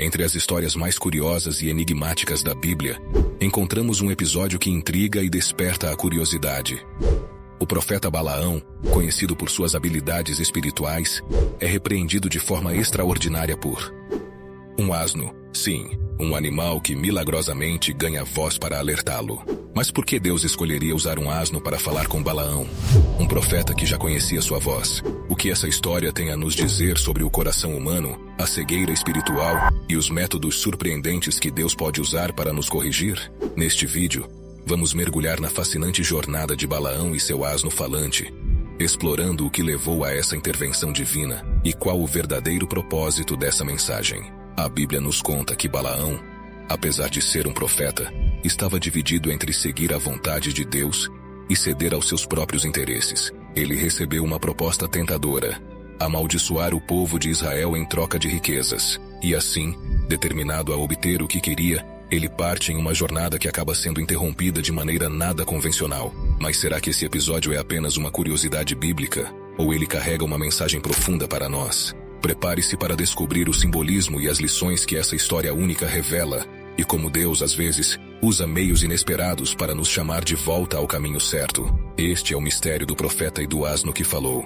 Entre as histórias mais curiosas e enigmáticas da Bíblia, encontramos um episódio que intriga e desperta a curiosidade. O profeta Balaão, conhecido por suas habilidades espirituais, é repreendido de forma extraordinária por um asno. Sim, um animal que milagrosamente ganha voz para alertá-lo. Mas por que Deus escolheria usar um asno para falar com Balaão, um profeta que já conhecia sua voz? O que essa história tem a nos dizer sobre o coração humano, a cegueira espiritual e os métodos surpreendentes que Deus pode usar para nos corrigir? Neste vídeo, vamos mergulhar na fascinante jornada de Balaão e seu asno falante, explorando o que levou a essa intervenção divina e qual o verdadeiro propósito dessa mensagem. A Bíblia nos conta que Balaão, apesar de ser um profeta, estava dividido entre seguir a vontade de Deus e ceder aos seus próprios interesses. Ele recebeu uma proposta tentadora: amaldiçoar o povo de Israel em troca de riquezas. E assim, determinado a obter o que queria, ele parte em uma jornada que acaba sendo interrompida de maneira nada convencional. Mas será que esse episódio é apenas uma curiosidade bíblica? Ou ele carrega uma mensagem profunda para nós? Prepare-se para descobrir o simbolismo e as lições que essa história única revela, e como Deus, às vezes, usa meios inesperados para nos chamar de volta ao caminho certo. Este é o mistério do profeta e do asno que falou.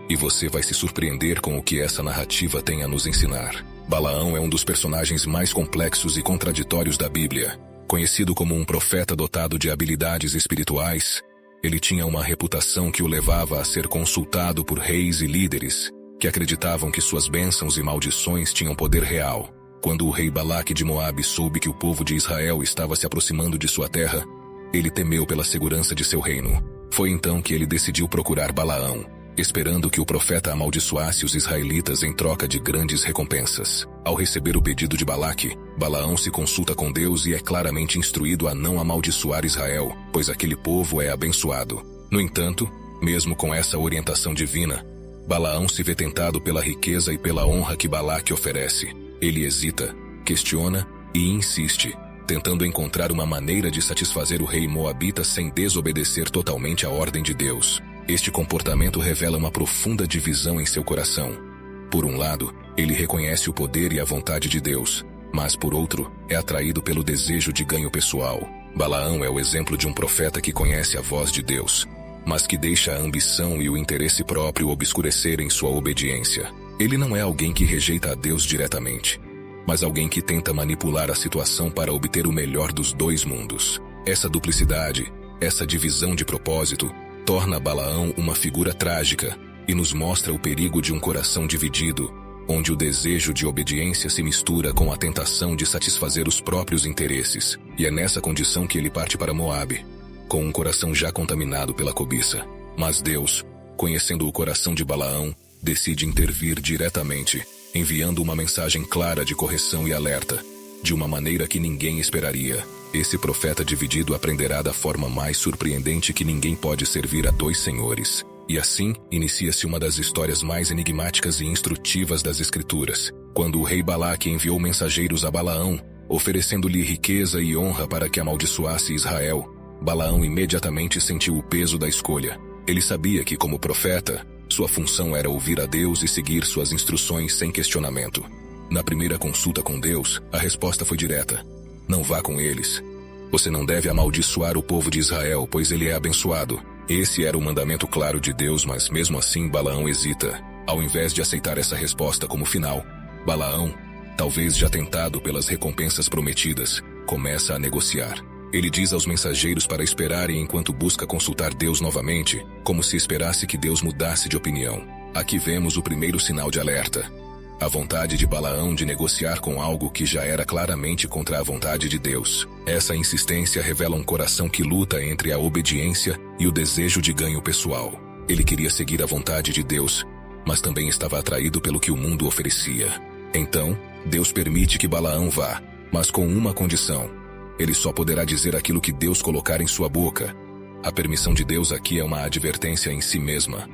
E você vai se surpreender com o que essa narrativa tem a nos ensinar. Balaão é um dos personagens mais complexos e contraditórios da Bíblia. Conhecido como um profeta dotado de habilidades espirituais, ele tinha uma reputação que o levava a ser consultado por reis e líderes, que acreditavam que suas bênçãos e maldições tinham poder real. Quando o rei Balaque de Moabe soube que o povo de Israel estava se aproximando de sua terra, ele temeu pela segurança de seu reino. Foi então que ele decidiu procurar Balaão, esperando que o profeta amaldiçoasse os israelitas em troca de grandes recompensas. Ao receber o pedido de Balaque, Balaão se consulta com Deus e é claramente instruído a não amaldiçoar Israel, pois aquele povo é abençoado. No entanto, mesmo com essa orientação divina, Balaão se vê tentado pela riqueza e pela honra que Balaque oferece. Ele hesita, questiona e insiste, tentando encontrar uma maneira de satisfazer o rei moabita sem desobedecer totalmente a ordem de Deus. Este comportamento revela uma profunda divisão em seu coração. Por um lado, ele reconhece o poder e a vontade de Deus, mas por outro, é atraído pelo desejo de ganho pessoal. Balaão é o exemplo de um profeta que conhece a voz de Deus, mas que deixa a ambição e o interesse próprio obscurecerem sua obediência. Ele não é alguém que rejeita a Deus diretamente, mas alguém que tenta manipular a situação para obter o melhor dos dois mundos. Essa duplicidade, essa divisão de propósito, torna Balaão uma figura trágica e nos mostra o perigo de um coração dividido, onde o desejo de obediência se mistura com a tentação de satisfazer os próprios interesses. E é nessa condição que ele parte para Moabe, com um coração já contaminado pela cobiça. Mas Deus, conhecendo o coração de Balaão, decide intervir diretamente, enviando uma mensagem clara de correção e alerta, de uma maneira que ninguém esperaria. Esse profeta dividido aprenderá da forma mais surpreendente que ninguém pode servir a dois senhores. E assim, inicia-se uma das histórias mais enigmáticas e instrutivas das Escrituras. Quando o rei Balaque enviou mensageiros a Balaão, oferecendo-lhe riqueza e honra para que amaldiçoasse Israel, Balaão imediatamente sentiu o peso da escolha. Ele sabia que, como profeta, sua função era ouvir a Deus e seguir suas instruções sem questionamento. Na primeira consulta com Deus, a resposta foi direta: não vá com eles. Você não deve amaldiçoar o povo de Israel, pois ele é abençoado. Esse era o mandamento claro de Deus, mas mesmo assim Balaão hesita. Ao invés de aceitar essa resposta como final, Balaão, talvez já tentado pelas recompensas prometidas, começa a negociar. Ele diz aos mensageiros para esperarem enquanto busca consultar Deus novamente, como se esperasse que Deus mudasse de opinião. Aqui vemos o primeiro sinal de alerta: a vontade de Balaão de negociar com algo que já era claramente contra a vontade de Deus. Essa insistência revela um coração que luta entre a obediência e o desejo de ganho pessoal. Ele queria seguir a vontade de Deus, mas também estava atraído pelo que o mundo oferecia. Então, Deus permite que Balaão vá, mas com uma condição: ele só poderá dizer aquilo que Deus colocar em sua boca. A permissão de Deus aqui é uma advertência em si mesma,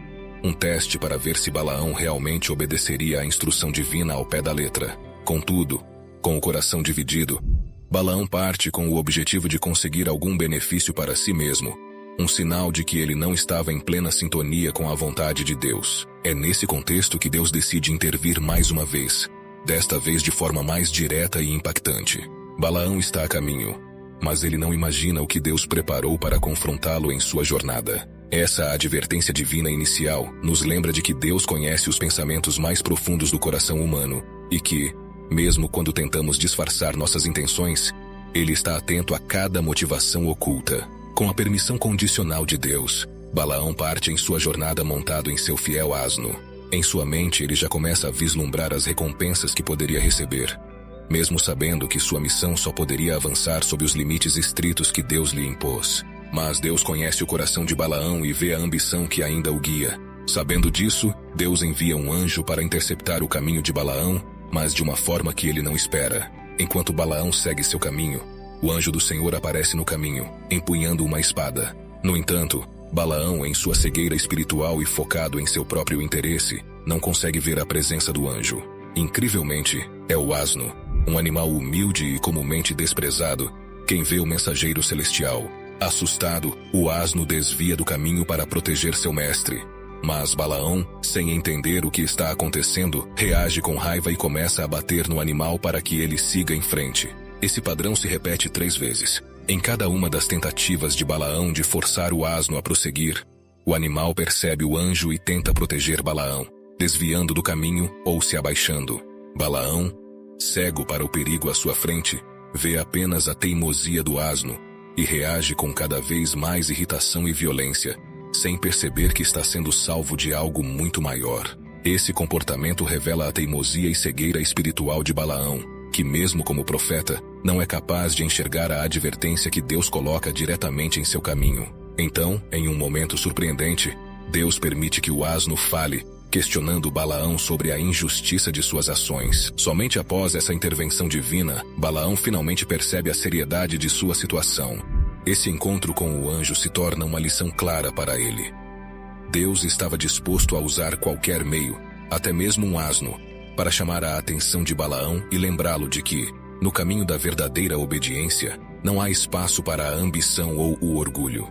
um teste para ver se Balaão realmente obedeceria à instrução divina ao pé da letra. Contudo, com o coração dividido, Balaão parte com o objetivo de conseguir algum benefício para si mesmo, um sinal de que ele não estava em plena sintonia com a vontade de Deus. É nesse contexto que Deus decide intervir mais uma vez, desta vez de forma mais direta e impactante. Balaão está a caminho, mas ele não imagina o que Deus preparou para confrontá-lo em sua jornada. Essa advertência divina inicial nos lembra de que Deus conhece os pensamentos mais profundos do coração humano e que, mesmo quando tentamos disfarçar nossas intenções, Ele está atento a cada motivação oculta. Com a permissão condicional de Deus, Balaão parte em sua jornada montado em seu fiel asno. Em sua mente, ele já começa a vislumbrar as recompensas que poderia receber, mesmo sabendo que sua missão só poderia avançar sob os limites estritos que Deus lhe impôs. Mas Deus conhece o coração de Balaão e vê a ambição que ainda o guia. Sabendo disso, Deus envia um anjo para interceptar o caminho de Balaão, mas de uma forma que ele não espera. Enquanto Balaão segue seu caminho, o anjo do Senhor aparece no caminho, empunhando uma espada. No entanto, Balaão, em sua cegueira espiritual e focado em seu próprio interesse, não consegue ver a presença do anjo. Incrivelmente, é o asno, um animal humilde e comumente desprezado, quem vê o mensageiro celestial. Assustado, o asno desvia do caminho para proteger seu mestre. Mas Balaão, sem entender o que está acontecendo, reage com raiva e começa a bater no animal para que ele siga em frente. Esse padrão se repete 3 vezes. Em cada uma das tentativas de Balaão de forçar o asno a prosseguir, o animal percebe o anjo e tenta proteger Balaão, desviando do caminho ou se abaixando. Balaão, cego para o perigo à sua frente, vê apenas a teimosia do asno e reage com cada vez mais irritação e violência, sem perceber que está sendo salvo de algo muito maior. Esse comportamento revela a teimosia e cegueira espiritual de Balaão, que mesmo como profeta, não é capaz de enxergar a advertência que Deus coloca diretamente em seu caminho. Então, em um momento surpreendente, Deus permite que o asno fale, questionando Balaão sobre a injustiça de suas ações. Somente após essa intervenção divina, Balaão finalmente percebe a seriedade de sua situação. Esse encontro com o anjo se torna uma lição clara para ele. Deus estava disposto a usar qualquer meio, até mesmo um asno, para chamar a atenção de Balaão e lembrá-lo de que, no caminho da verdadeira obediência, não há espaço para a ambição ou o orgulho.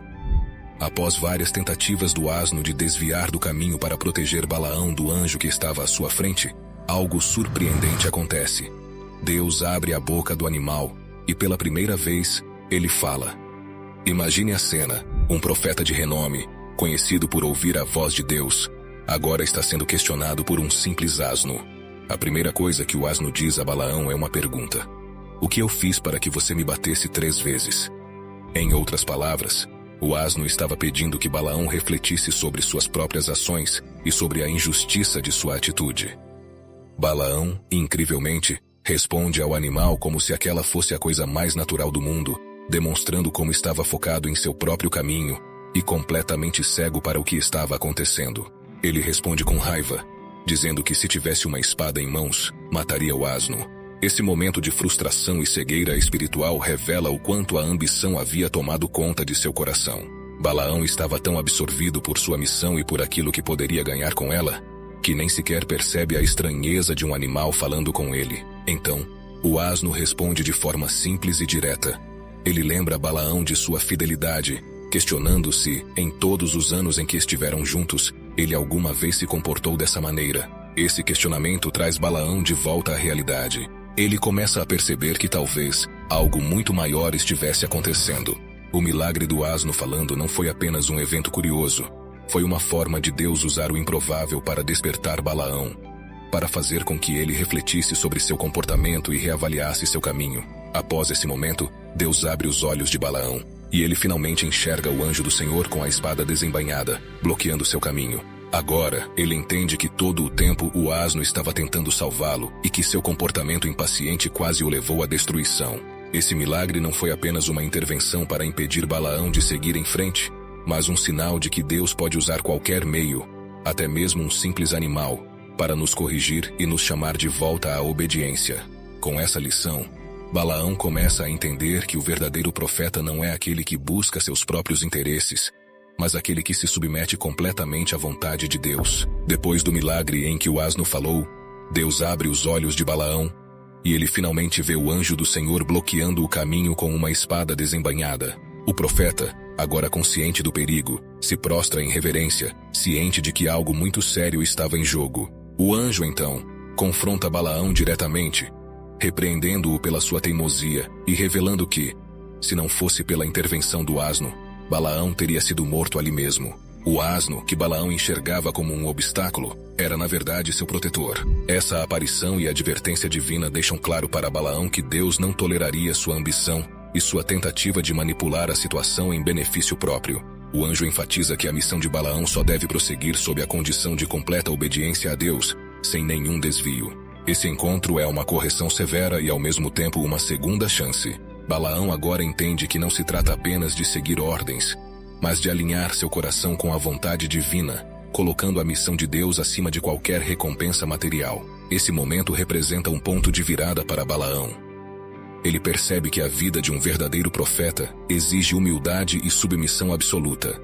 Após várias tentativas do asno de desviar do caminho para proteger Balaão do anjo que estava à sua frente, algo surpreendente acontece. Deus abre a boca do animal e, pela primeira vez, ele fala. Imagine a cena: um profeta de renome, conhecido por ouvir a voz de Deus, agora está sendo questionado por um simples asno. A primeira coisa que o asno diz a Balaão é uma pergunta: o que eu fiz para que você me batesse 3 vezes? Em outras palavras, o asno estava pedindo que Balaão refletisse sobre suas próprias ações e sobre a injustiça de sua atitude. Balaão, incrivelmente, responde ao animal como se aquela fosse a coisa mais natural do mundo, demonstrando como estava focado em seu próprio caminho e completamente cego para o que estava acontecendo. Ele responde com raiva, dizendo que se tivesse uma espada em mãos, mataria o asno. Esse momento de frustração e cegueira espiritual revela o quanto a ambição havia tomado conta de seu coração. Balaão estava tão absorvido por sua missão e por aquilo que poderia ganhar com ela, que nem sequer percebe a estranheza de um animal falando com ele. Então, o asno responde de forma simples e direta. Ele lembra Balaão de sua fidelidade, questionando se, em todos os anos em que estiveram juntos, ele alguma vez se comportou dessa maneira. Esse questionamento traz Balaão de volta à realidade. Ele começa a perceber que talvez algo muito maior estivesse acontecendo. O milagre do asno falando não foi apenas um evento curioso. Foi uma forma de Deus usar o improvável para despertar Balaão, para fazer com que ele refletisse sobre seu comportamento e reavaliasse seu caminho. Após esse momento, Deus abre os olhos de Balaão, e ele finalmente enxerga o anjo do Senhor com a espada desembainhada, bloqueando seu caminho. Agora, ele entende que todo o tempo o asno estava tentando salvá-lo e que seu comportamento impaciente quase o levou à destruição. Esse milagre não foi apenas uma intervenção para impedir Balaão de seguir em frente, mas um sinal de que Deus pode usar qualquer meio, até mesmo um simples animal, para nos corrigir e nos chamar de volta à obediência. Com essa lição, Balaão começa a entender que o verdadeiro profeta não é aquele que busca seus próprios interesses, mas aquele que se submete completamente à vontade de Deus. Depois do milagre em que o asno falou, Deus abre os olhos de Balaão, e ele finalmente vê o anjo do Senhor bloqueando o caminho com uma espada desembainhada. O profeta, agora consciente do perigo, se prostra em reverência, ciente de que algo muito sério estava em jogo. O anjo, então, confronta Balaão diretamente, repreendendo-o pela sua teimosia e revelando que, se não fosse pela intervenção do asno, Balaão teria sido morto ali mesmo. O asno, que Balaão enxergava como um obstáculo, era na verdade seu protetor. Essa aparição e advertência divina deixam claro para Balaão que Deus não toleraria sua ambição e sua tentativa de manipular a situação em benefício próprio. O anjo enfatiza que a missão de Balaão só deve prosseguir sob a condição de completa obediência a Deus, sem nenhum desvio. Esse encontro é uma correção severa e ao mesmo tempo uma segunda chance. Balaão agora entende que não se trata apenas de seguir ordens, mas de alinhar seu coração com a vontade divina, colocando a missão de Deus acima de qualquer recompensa material. Esse momento representa um ponto de virada para Balaão. Ele percebe que a vida de um verdadeiro profeta exige humildade e submissão absoluta.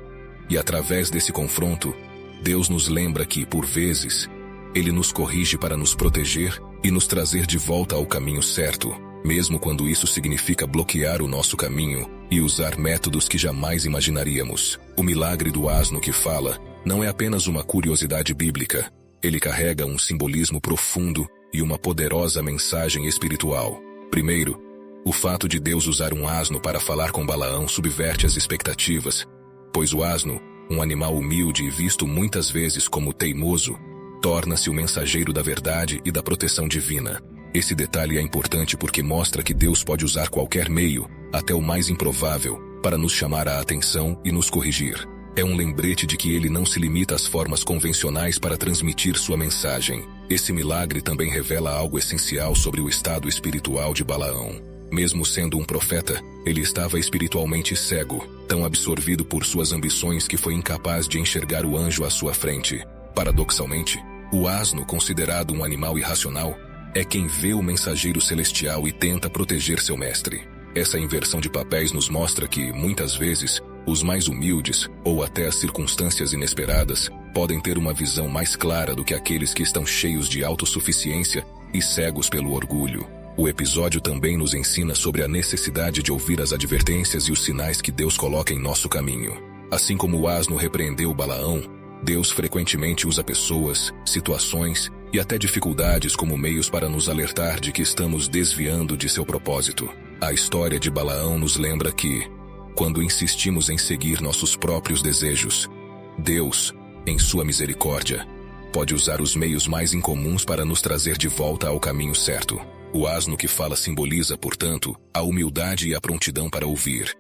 E através desse confronto, Deus nos lembra que, por vezes, Ele nos corrige para nos proteger e nos trazer de volta ao caminho certo, mesmo quando isso significa bloquear o nosso caminho e usar métodos que jamais imaginaríamos. O milagre do asno que fala não é apenas uma curiosidade bíblica. Ele carrega um simbolismo profundo e uma poderosa mensagem espiritual. Primeiro, o fato de Deus usar um asno para falar com Balaão subverte as expectativas, pois o asno, um animal humilde e visto muitas vezes como teimoso, torna-se o mensageiro da verdade e da proteção divina. Esse detalhe é importante porque mostra que Deus pode usar qualquer meio, até o mais improvável, para nos chamar a atenção e nos corrigir. É um lembrete de que Ele não se limita às formas convencionais para transmitir sua mensagem. Esse milagre também revela algo essencial sobre o estado espiritual de Balaão. Mesmo sendo um profeta, ele estava espiritualmente cego, tão absorvido por suas ambições que foi incapaz de enxergar o anjo à sua frente. Paradoxalmente, o asno, considerado um animal irracional, é quem vê o mensageiro celestial e tenta proteger seu mestre. Essa inversão de papéis nos mostra que, muitas vezes, os mais humildes, ou até as circunstâncias inesperadas, podem ter uma visão mais clara do que aqueles que estão cheios de autossuficiência e cegos pelo orgulho. O episódio também nos ensina sobre a necessidade de ouvir as advertências e os sinais que Deus coloca em nosso caminho. Assim como o asno repreendeu Balaão, Deus frequentemente usa pessoas, situações e até dificuldades como meios para nos alertar de que estamos desviando de seu propósito. A história de Balaão nos lembra que, quando insistimos em seguir nossos próprios desejos, Deus, em sua misericórdia, pode usar os meios mais incomuns para nos trazer de volta ao caminho certo. O asno que fala simboliza, portanto, a humildade e a prontidão para ouvir,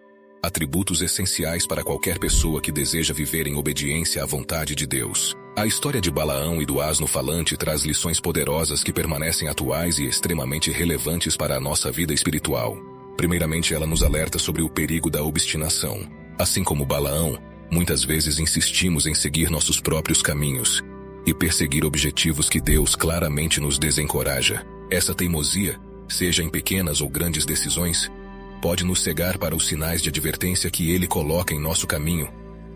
atributos essenciais para qualquer pessoa que deseja viver em obediência à vontade de Deus. A história de Balaão e do asno falante traz lições poderosas que permanecem atuais e extremamente relevantes para a nossa vida espiritual. Primeiramente, ela nos alerta sobre o perigo da obstinação. Assim como Balaão, muitas vezes insistimos em seguir nossos próprios caminhos e perseguir objetivos que Deus claramente nos desencoraja. Essa teimosia, seja em pequenas ou grandes decisões, pode nos cegar para os sinais de advertência que Ele coloca em nosso caminho,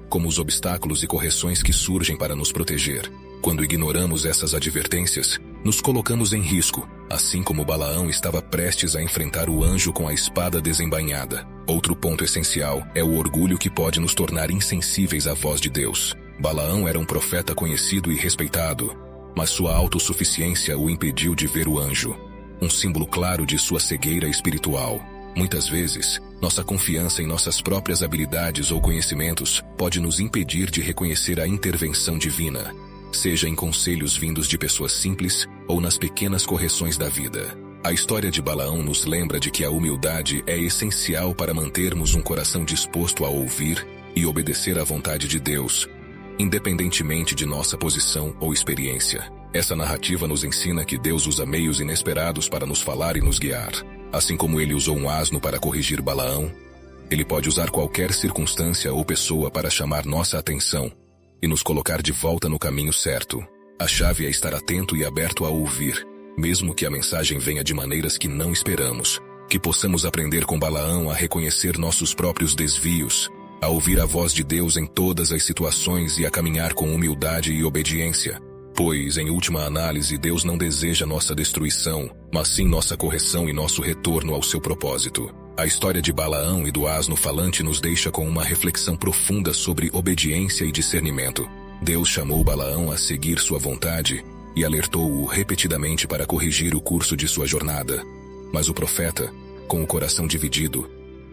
como os obstáculos e correções que surgem para nos proteger. Quando ignoramos essas advertências, nos colocamos em risco, assim como Balaão estava prestes a enfrentar o anjo com a espada desembainhada. Outro ponto essencial é o orgulho que pode nos tornar insensíveis à voz de Deus. Balaão era um profeta conhecido e respeitado, mas sua autossuficiência o impediu de ver o anjo, um símbolo claro de sua cegueira espiritual. Muitas vezes, nossa confiança em nossas próprias habilidades ou conhecimentos pode nos impedir de reconhecer a intervenção divina, seja em conselhos vindos de pessoas simples ou nas pequenas correções da vida. A história de Balaão nos lembra de que a humildade é essencial para mantermos um coração disposto a ouvir e obedecer à vontade de Deus, independentemente de nossa posição ou experiência. Essa narrativa nos ensina que Deus usa meios inesperados para nos falar e nos guiar. Assim como Ele usou um asno para corrigir Balaão, Ele pode usar qualquer circunstância ou pessoa para chamar nossa atenção e nos colocar de volta no caminho certo. A chave é estar atento e aberto a ouvir, mesmo que a mensagem venha de maneiras que não esperamos. Que possamos aprender com Balaão a reconhecer nossos próprios desvios, a ouvir a voz de Deus em todas as situações e a caminhar com humildade e obediência. Pois, em última análise, Deus não deseja nossa destruição, mas sim nossa correção e nosso retorno ao seu propósito. A história de Balaão e do asno falante nos deixa com uma reflexão profunda sobre obediência e discernimento. Deus chamou Balaão a seguir sua vontade, e alertou-o repetidamente para corrigir o curso de sua jornada. Mas o profeta, com o coração dividido,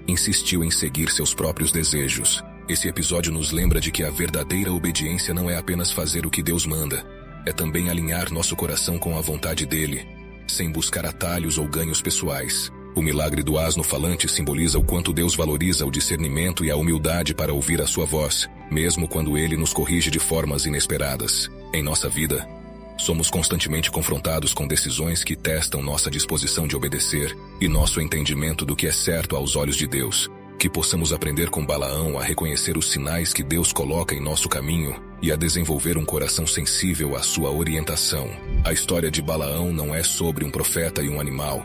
insistiu em seguir seus próprios desejos. Esse episódio nos lembra de que a verdadeira obediência não é apenas fazer o que Deus manda, é também alinhar nosso coração com a vontade dele, sem buscar atalhos ou ganhos pessoais. O milagre do asno falante simboliza o quanto Deus valoriza o discernimento e a humildade para ouvir a sua voz, mesmo quando ele nos corrige de formas inesperadas. Em nossa vida, somos constantemente confrontados com decisões que testam nossa disposição de obedecer e nosso entendimento do que é certo aos olhos de Deus. Que possamos aprender com Balaão a reconhecer os sinais que Deus coloca em nosso caminho e a desenvolver um coração sensível à sua orientação. A história de Balaão não é sobre um profeta e um animal.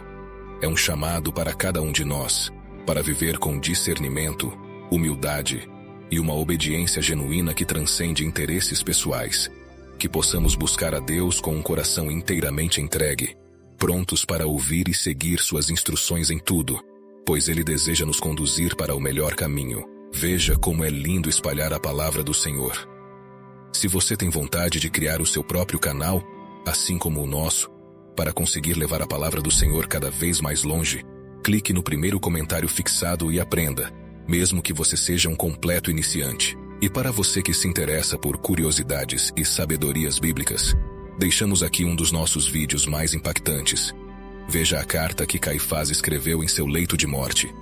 É um chamado para cada um de nós, para viver com discernimento, humildade e uma obediência genuína que transcende interesses pessoais. Que possamos buscar a Deus com um coração inteiramente entregue, prontos para ouvir e seguir suas instruções em tudo, pois Ele deseja nos conduzir para o melhor caminho. Veja como é lindo espalhar a palavra do Senhor. Se você tem vontade de criar o seu próprio canal, assim como o nosso, para conseguir levar a palavra do Senhor cada vez mais longe, clique no primeiro comentário fixado e aprenda, mesmo que você seja um completo iniciante. E para você que se interessa por curiosidades e sabedorias bíblicas, deixamos aqui um dos nossos vídeos mais impactantes. Veja a carta que Caifás escreveu em seu leito de morte,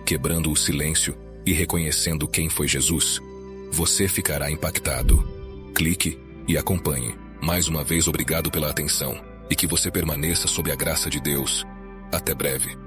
quebrando o silêncio e reconhecendo quem foi Jesus. Você ficará impactado. Clique e acompanhe. Mais uma vez, obrigado pela atenção e que você permaneça sob a graça de Deus. Até breve.